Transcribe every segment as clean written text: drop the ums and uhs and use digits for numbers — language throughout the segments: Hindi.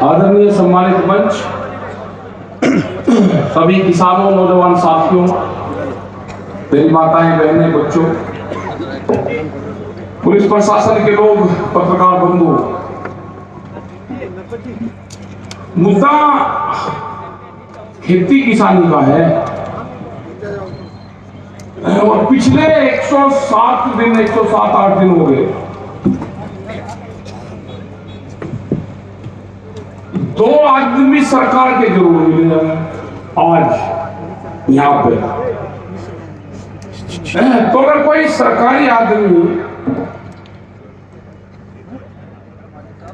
आदरणीय सम्मानित मंच, सभी किसानों, नौजवान साथियों, मेरी माताएं, बहनें, बच्चों, पुलिस प्रशासन के लोग, पत्रकार बंधु, मुद्दा खेती किसानी का है और पिछले 107 दिन 107-8 दिन हो गए, दो आदमी सरकार के जरूर मिले आज यहां पे। तो अगर कोई सरकारी आदमी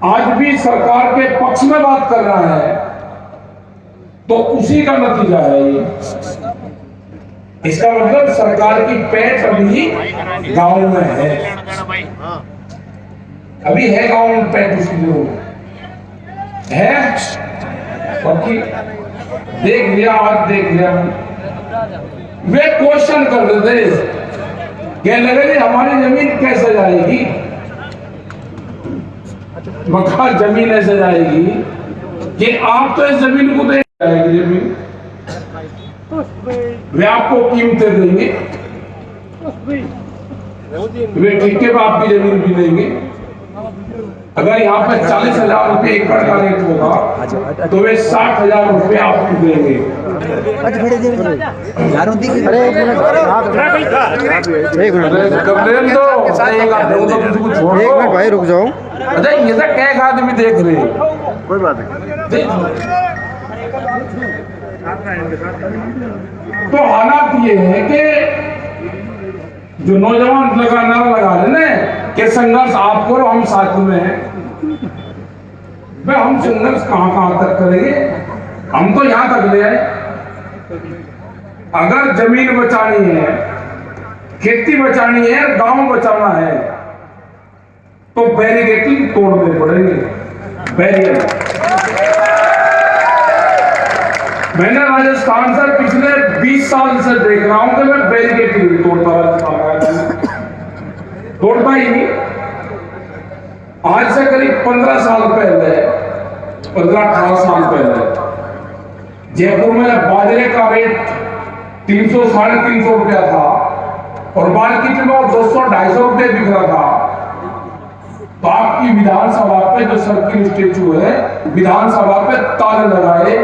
आज भी सरकार के पक्ष में बात कर रहा है तो उसी का नतीजा है ये। इसका मतलब सरकार की पैठ अभी गांव में है, अभी है गांव में पैठ उसकी जरूर है। बाकी देख लिया, आज देख लिया, वे क्वेश्चन कर रहे थे, कहने लगे हमारी जमीन कैसे जाएगी, मकान जमीन ऐसे जाएगी कि आप तो इस जमीन को दे जाएगी, जमीन वे आपको कीमतें देंगे, वे ठेके पर आपकी जमीन भी देंगे। अगर यहाँ पे 40,000 रुपये एकड़ का रेट होगा तो वे 60,000 रुपये आपको देंगे। एक मिनट भाई रुक जाओ। अच्छा ये तो कैक आदमी देख रहे, कोई बात नहीं। तो हालात ये है कि जो नौजवान लगा रहे कि संघर्ष आप करो, हम साथ में हैं। हम संघर्ष कहां तक करेंगे, हम तो यहां तक ले आए। अगर जमीन बचानी है, खेती बचानी है, गांव बचाना है तो बैरिकेडिंग तोड़ने पड़ेंगे, बैरियर। मैंने राजस्थान से पिछले 20 साल से देख रहा हूं कि मैं बैरिकेडिंग तोड़ता ही नहीं। आज से करीब 15 साल पहले, 15-18 साल पहले जयपुर में बाजरे का रेट 300-350 रुपया था और मार्केट में 200-250 रुपये बिक रहा था। तो आपकी विधानसभा पे जो सर्किल स्टेचू है, विधानसभा पे ताले लगाए।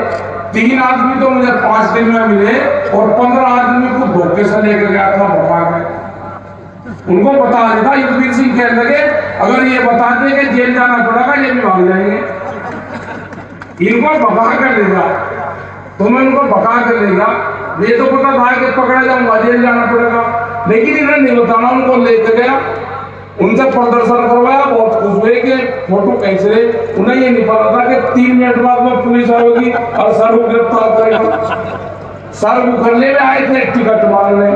3 आदमी तो मुझे 5 दिन में मिले और 15 आदमी को धोखे से लेकर गया था भगा के। उनको बता देता, युद्धवीर सिंह कहने लगे अगर ये बता दे कि जेल जाना पड़ेगा ये भी भाग जाएंगे। इनको भगा कर लेगा, तुम्हें उनको भगा कर लेगा। ये तो पता था कि पकड़ा जाऊंगा, जेल जाना पड़ेगा, लेकिन इन्हें नहीं बताना। उनको लेकर गया, उनसे प्रदर्शन करवाया, बहुत खुश हुए कि फोटो कैसे। उन्हें ये नहीं पता था कि 3 मिनट बाद में पुलिस आएगी और सर को गिरफ्तार करेगा। सर मुखर्जी में आए थे टिकट मारने,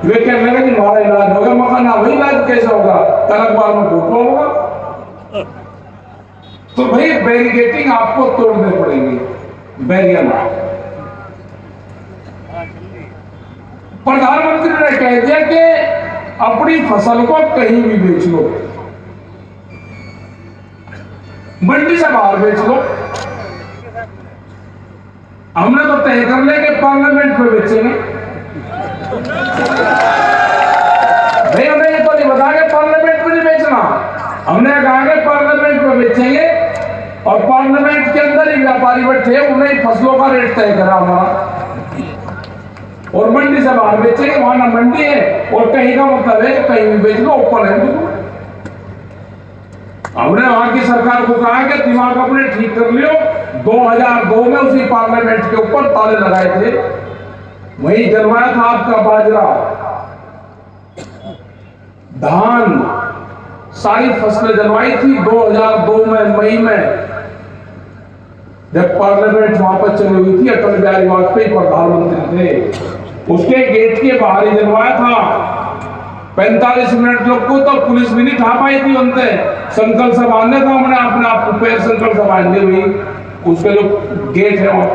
वे कहने लगे हमारा इलाज होगा। मकान ना वही इलाज कैसे होगा, तलकबार में फोटो होगा। तो भाई बैरिकेडिंग आपको तोड़ने पड़ेंगे, बैरियर। प्रधानमंत्री ने कह दिया कि अपनी फसल को कहीं भी बेच लो, मंडी से बाहर बेच लो। हमने तो तय कर लिया कि पार्लियामेंट में बेचेंगे। भाई हमने ये तो नहीं बताया कि पार्लियामेंट में नहीं बेचना, हमने कहा कि पार्लियामेंट में बेचेंगे और पार्लियामेंट के अंदर ही व्यापारी बैठे, उन्हें फसलों का रेट तय करा हमारा, और मंडी से बाहर बेचेंगे। वहां ना मंडी है और कहीं का मतलब है कहीं भी बेच लो, ओपन है। हमने वहां की सरकार को कहा कि दिमाग अपने ठीक कर लियो। 2002 में उसी पार्लियामेंट के ऊपर ताले लगाए थे, वही जलवाया था आपका बाजरा, धान, सारी फसलें जलवाई थी 2002 में मई में, जब पार्लियामेंट वहां पर चली हुई थी। अटल बिहारी वाजपेयी प्रधानमंत्री थे, उसके गेट के बाहर ही जलवाया था। 45 मिनट लोग को तो पुलिस भी नहीं ठा पाई थी। उनसे संकल्प से बांधने था, हमने अपने आप को पैर संकल्प से बांधे हुई उसके जो गेट है वहां।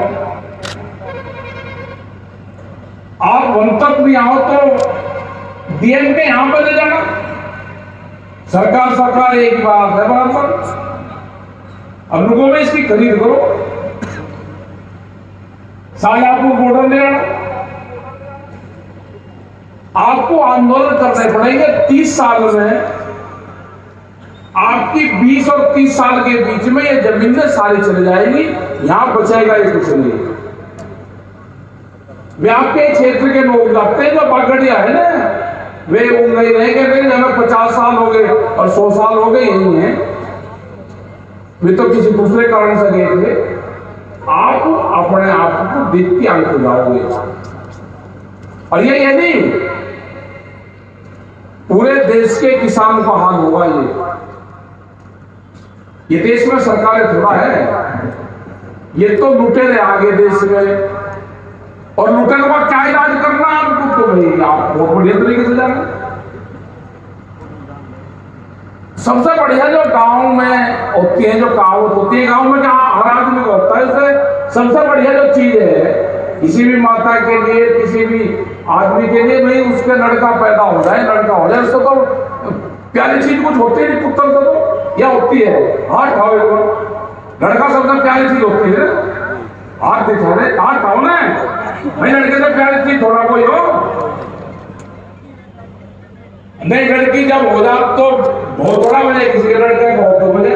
आप वन तक भी आओ तो डीएम के यहां पर ले जाना, सरकार एक ही बात है बराबर। अब लोगों में इसकी खरीद करो, शाहजहांपुर बॉर्डर ले आना। आपको आंदोलन करने पड़ेंगे। 30 साल में आपकी 20 और 30 साल के बीच में ये जमीनें सारी चली जाएंगी, यहां बचेगा ही कुछ नहीं। वे आपके क्षेत्र के लोग लगते हैं जो बागड़िया है ना, वे नहीं रहेंगे, हमें 50 साल हो गए और 100 साल हो गए यही है, वे तो किसी दूसरे कारण से गए थे। आप अपने आप को दिव्यांग हो जाओगे। और ये नहीं, पूरे देश के किसानों का हाल होगा। ये देश में सरकारें थोड़ा है, ये तो लुटेरे आगे देश में, और लुटेरे का क्या इलाज करना आपको, तो भाई आप बहुत बढ़िया तरीके से जाना। सबसे बढ़िया जो गांव में होती है, जो कहावत होती है, गांव में जहां हर आदमी को होता है, उसे सबसे बढ़िया जो चीज है किसी भी माता के लिए, किसी भी आदमी के लिए, भाई उसके लड़का पैदा हो जाए, लड़का हो जाए, उसको तो प्यारी चीज कुछ होती है नहीं, पुत्र से तो या होती है हाथ खाओ, लड़का सबसे प्यारी चीज होती है, हाथ दिखा रहे, हाथ खाओ ना भाई, लड़के से प्यारी चीज थोड़ा कोई हो नहीं। लड़की जब हो जाए तो बहुत बड़ा बने, किसी के लड़के बहुत तो बने।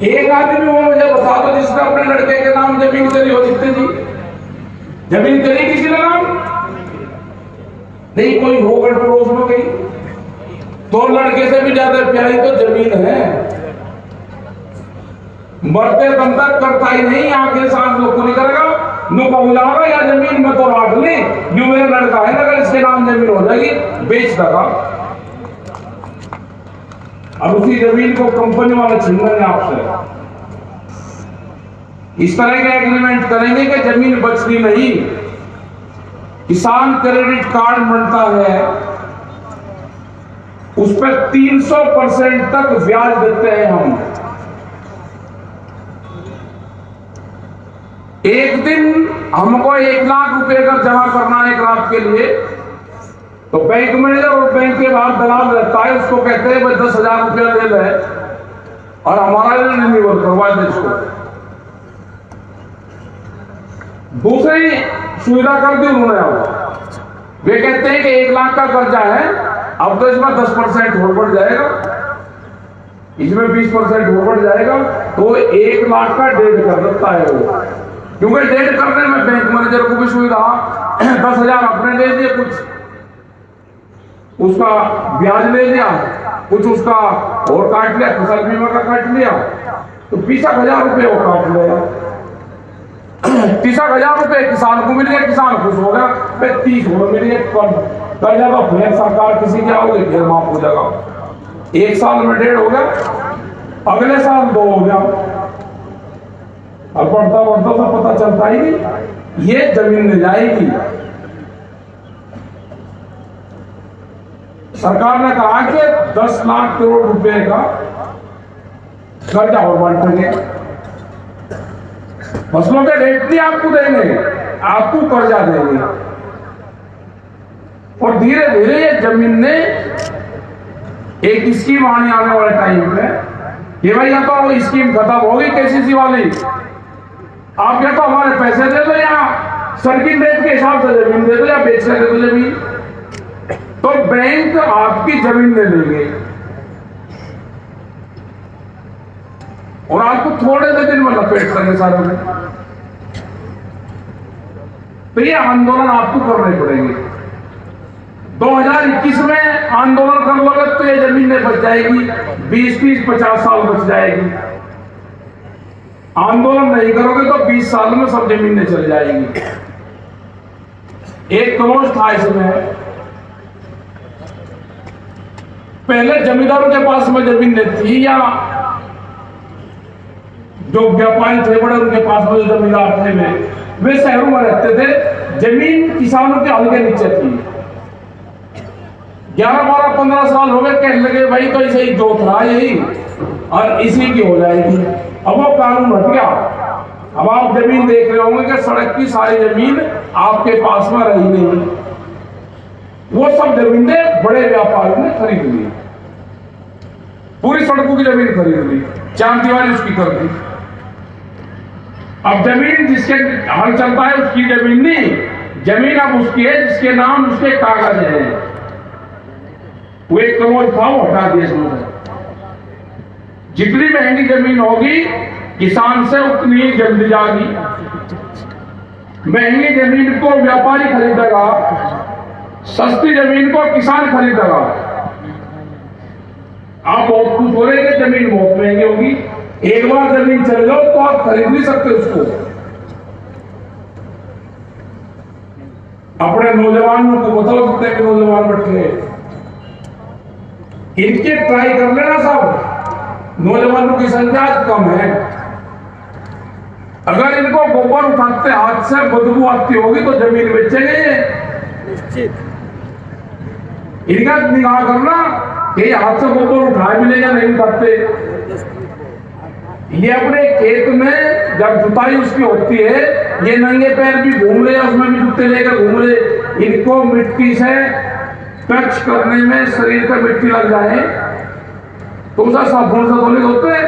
एक आदमी वो मुझे बता दो जिसने अपने लड़के के नाम जमीन करी हो, जितने जी जमीन करी किसी ने नाम नहीं, कोई होगा पड़ोस में गई तो लड़के से भी ज्यादा प्यारी तो जमीन है। मरते दम तक करता ही नहीं, आगे सांस लोग को नहीं करेगा, नो कहूंगा या जमीन में तो बांट ली, जो मेरा लड़का है ना, अगर इसके नाम जमीन हो जाएगी बेच देगा। अब उसी जमीन को कंपनी वाले छीन लेंगे आपसे। इस तरह के एग्रीमेंट करेंगे कि जमीन बचती नहीं। किसान क्रेडिट कार्ड बनता है, उस पर 300% तक ब्याज देते हैं हम। एक दिन हमको 1 लाख रुपए अगर जमा करना है एक रात के लिए, तो बैंक मैनेजर और बैंक के बाहर दलाल रहता है, उसको कहते हैं भाई 10,000 रुपया ले ले और हमारा रिन्यूअल करवा दे इसको। दूसरी सुविधा कर दी उन्होंने। अब वे कहते हैं कि 1 लाख का कर्जा है, अब तो इसमें 10% और बढ़ जाएगा, इसमें 20% और बढ़ जाएगा, तो 1 लाख का 1.5 कर देता है वो। क्योंकि 1.5 करने में बैंक मैनेजर को भी सुविधा, 10,000 अपने ले दिए, कुछ उसका ब्याज ले लिया, कुछ उसका और काट लिया, फसल बीमा का काट लिया, तो 20,000 रुपये वो काट लिया। 30,000 रुपये किसान को मिल गया, किसान खुश हो गया, 30 हो मिल गए, कर जाएगा फिर सरकार किसी के आओगे फिर माफ हो जाएगा। 1 साल में 1.5 हो गया, अगले साल 2 हो गया, अब बढ़ता बढ़ता तो पता चलता ही नहीं, ये जमीन ले जाएगी। सरकार ने कहा कि 10 लाख करोड़ रुपए का कर्जा और बांटेंगे, फसलों के रेट नहीं आपको देंगे, आपको कर्जा देंगे। और धीरे धीरे ये जमीन ने एक स्कीम आने वाले टाइम पे कि भाई या तो स्कीम खत्म होगी केसीसी वाली, आप या तो हमारे पैसे दे दो या सर्किट रेट के हिसाब से जमीन दे दो या बेचने दे दो जमीन, तो बैंक आपकी जमीन ले लेंगे और आपको थोड़े से दिन में लपेट देंगे सारे में। तो ये आंदोलन आपको करने पड़ेंगे। 2021 में आंदोलन कर लोगे तो ये जमीनें बच जाएगी, 20-50 साल बच जाएगी। आंदोलन नहीं करोगे तो 20 साल में सब जमीनें चल जाएंगी। एक क्लोज था इसमें, पहले जमींदारों के पास में जमीनें थी या जो व्यापारी थे बड़े उनके पास में जमींदार थे, वे शहरों में रहते थे, जमीन किसानों के हल के नीचे थी। 11-12-15 साल हो गए, कहने लगे भाई तो इसे ही जोत रहा यही और इसी की हो जाएगी। अब वो कानून हट गया। अब आप जमीन देख रहे होंगे कि सड़क की सारी जमीन आपके पास में रही नहीं, वो सब जमीनें बड़े व्यापारियों ने खरीद ली, पूरी सड़कों की जमीन खरीद ली, चार दीवारी उसकी कर दी। अब जमीन जिसके हल चलता है उसकी जमीन नहीं, जमीन अब उसकी है जिसके नाम उसके कागज है। वो 1 करोड़ था, वो हटा दिया इसमें। जितनी महंगी जमीन होगी किसान से उतनी ही जल्दी जाएगी। महंगी जमीन को व्यापारी खरीदेगा, सस्ती जमीन को किसान खरीदेगा। आप बहुत खुश हो रहे हैं कि जमीन बहुत महंगी होगी। एक बार जमीन चल जाओ तो आप खरीद नहीं सकते उसको। अपने नौजवानों को बताओ, जितने भी नौजवान बैठे इनके ट्राई कर लेना सब। नौजवानों की संख्या कम है। अगर इनको गोबर उठाते हाथ से बदबू आती होगी तो जमीन बेचेंगे। इनका निगाह करना कि हाथ से गोबर उठाए मिलेगा, नहीं उठाते। ये अपने खेत में जब जुताई उसकी होती है, ये नंगे पैर भी घूम रहे, उसमें भी जूते लेकर घूम रहे। इनको मिट्टी से टच करने में शरीर पर मिट्टी लग जाए तो उसका साबुन से धोने होते हैं।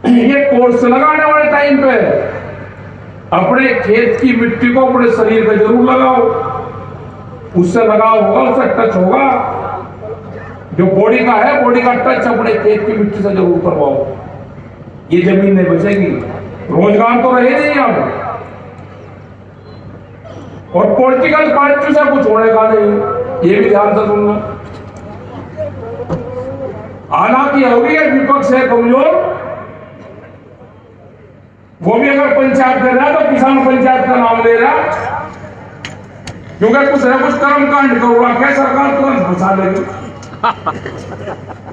ये कोर्स लगाने वाले टाइम पे अपने खेत की मिट्टी को अपने शरीर पे जरूर लगाओ। उससे लगाव होगा, उससे टच होगा। जो बॉडी का है, बॉडी का टच अपने खेत की मिट्टी से जरूर करवाओ। ये जमीन नहीं बचेगी, रोजगार तो रहे नहीं अब। और पॉलिटिकल पार्टी से कुछ होने का नहीं, ये भी ध्यान से सुन लो। हालांकि होगी विपक्ष है कमजोर, वो भी अगर पंचायत कर रहा तो किसान पंचायत का नाम ले रहा, क्योंकि कुछ न कुछ कर्मकांड करूंगा क्या सरकार तुरंत फंसा लेगी,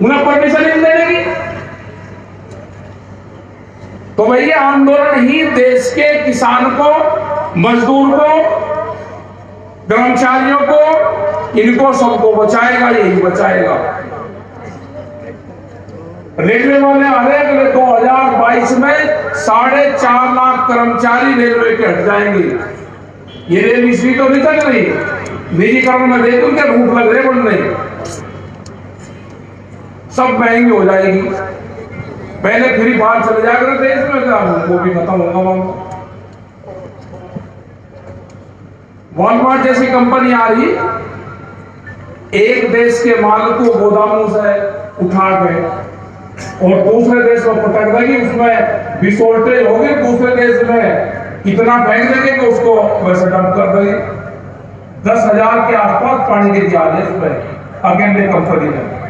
उन्हें परमिशन नहीं देगी। तो भैया आंदोलन ही देश के किसान को, मजदूर को, कर्मचारियों को, इनको सबको बचाएगा, यही बचाएगा। रेलवे वाले आ रहे हैं 2022 में 4.5 लाख कर्मचारी रेलवे के हट जाएंगे। ये रेल इसलिए तो नहीं चल रही, निजीकरण में देख उनके रूट लग रहे बनने, सब महंगी हो जाएगी। पहले फ्री बाहर चले जाकर देश में, वो भी खत्म होगा। वॉलमार्ट जैसी कंपनी आ रही, एक देश के माल को गोदामों से उठा के और दूसरे देश में पटक देगी, उसमें भी शॉर्टेज होगी, दूसरे देश में इतना फेंक देंगे कि उसको वैसे डंप कर देंगे। 10,000 के आसपास पानी के दिया इसमें अकेले कंपनी में।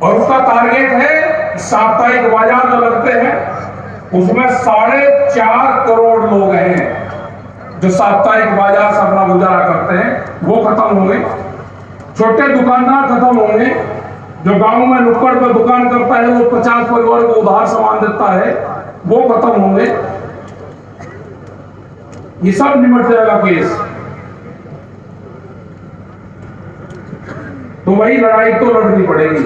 और उसका टारगेट है साप्ताहिक बाजार जो लगते हैं उसमें 4.5 करोड़ लोग हैं जो साप्ताहिक बाजार से अपना गुजारा करते हैं, वो खत्म होंगे। छोटे दुकानदार खत्म होंगे। जो गांव में नुक्कड़ पर दुकान करता है, वो 50 परिवार को उधार सामान देता है, वो खत्म होंगे। ये सब निमट जाएगा केस। तो वही लड़ाई तो लड़नी पड़ेगी,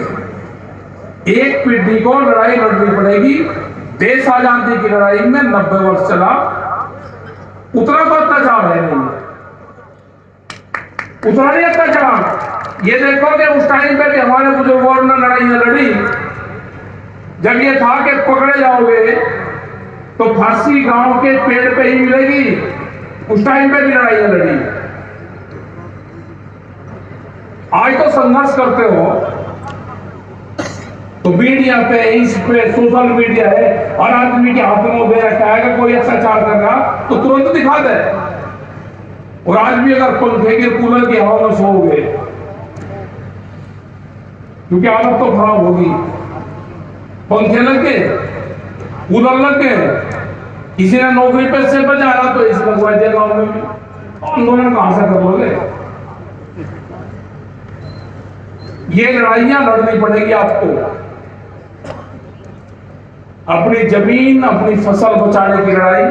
एक पीढ़ी को लड़ाई लड़नी पड़ेगी। देश आजादी की लड़ाई में 90 वर्ष चला, उतना तो अत्याचार है नहीं, उतना नहीं अत्याचार। ये देखो कि उस टाइम पे भी हमारे बुजुर्गों ने लड़ाइयां लड़ी, जब ये था कि पकड़े जाओगे तो फांसी गांव के पेड़ पे ही मिलेगी, उस टाइम पे भी लड़ाइयां लड़ी। आज तो संघर्ष करते हो तो मीडिया पे, इस पे सोशल मीडिया है और आदमी के हाथ में दे रखा है कि कोई अत्याचार कर रहा तो तुरंत दिखा दे। और आज भी अगर पंखे के कूलर की हवा में सोओगे, क्योंकि हालत तो खराब होगी। पंखे लग के, कूलर लग के, किसी ने नौकरी पे से बजा रहा तो इस लगवा दिया गाँव में भी, आंदोलन कहां से करोगे? ये लड़ाइयां लड़नी पड़ेगी आपको। अपनी जमीन, अपनी फसल बचाने की लड़ाई,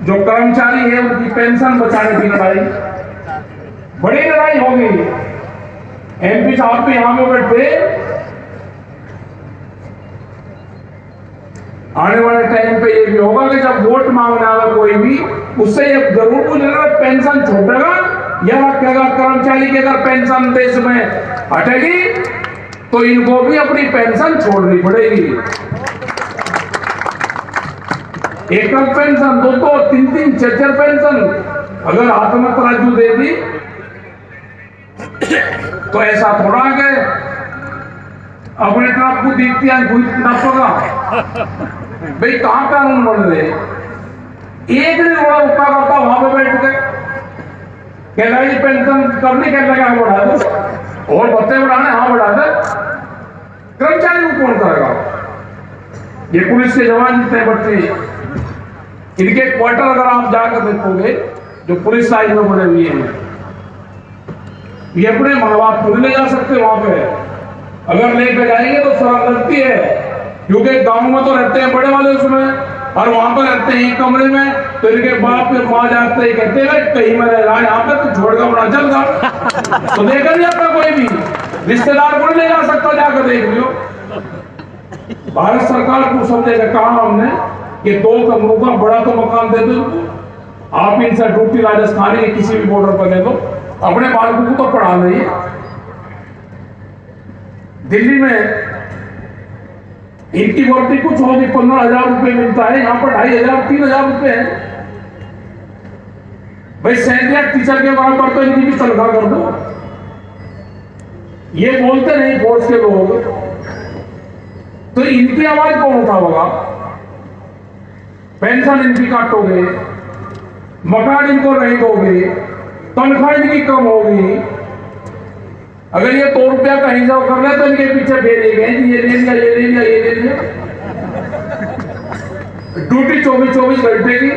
जो कर्मचारी है उनकी पेंशन बचाने की लड़ाई, बड़ी लड़ाई होगी। एमपी साहब भी यहां में बैठे, आने वाले टाइम पे ये भी होगा कि जब वोट मांगने आएगा कोई भी, उससे ये जरूर पूछेगा पेंशन छूटेगा या कहेगा कर्मचारी की अगर पेंशन देश में हटेगी तो इनको भी अपनी पेंशन छोड़नी पड़ेगी। एकल पेंशन, दो तीन तीन चार पेंशन अगर हाथ में तराजू दे दी तो ऐसा थोड़ा है अपने तरफ को देखती है नापेगा भाई कहां कानून बन रहे। एक दिन बड़ा उठा करता वहां पे बैठ के कहना जी पेंशन करनी कहना क्या बढ़ा दो और बच्चे बढ़ाने हाँ बढ़ा दे, कर्मचारी को कौन करेगा? ये पुलिस के जवान जितने बच्चे इनके क्वार्टर अगर आप जाकर देखोगे जो पुलिस लाइन में बने हुए हैं, ये अपने माँ बाप खुद ले जा सकते वहां पे, अगर लेकर जाएंगे तो शर्म लगती है क्योंकि गांव में तो रहते हैं बड़े वाले उसमें और वहां पर रहते हैं एक कमरे में, तो इनके बाप फिर माँ जाते ही कहते हैं कहीं में रह रहा यहाँ पे तो छोड़ कर बड़ा चल रहा तो लेकर नहीं जाता कोई भी रिश्तेदार को ले जा सकता, जाकर देख लियो। भारत सरकार को समझेगा कहा हमने कि 2 कमरों का बड़ा तो मकान दे दो, आप इनसे ड्यूटी राजस्थानी के किसी भी बॉर्डर पर दे दो, अपने बालकों को तो पढ़ा नहीं। दिल्ली में इनकी वर्दी कुछ होगी 15,000 रुपए मिलता है, यहाँ पर 2,500 3,000 रुपए है। भाई सैनिक टीचर के बराबर तो इनकी भी तनख्वाह कर दो। ये बोलते नहीं फोर्स के लोग, तो इनकी आवाज कौन उठाएगा? पेंशन इनकी काटोगे, मकान इनको नहीं दोगे, तनख्वाह इनकी कम होगी। अगर ये 2 रुपया का हिसाब कर रहे तो इनके पीछे फेरेंगे ये ले लिया ये ले लिया ये ले लिया। ड्यूटी 24 घंटे की,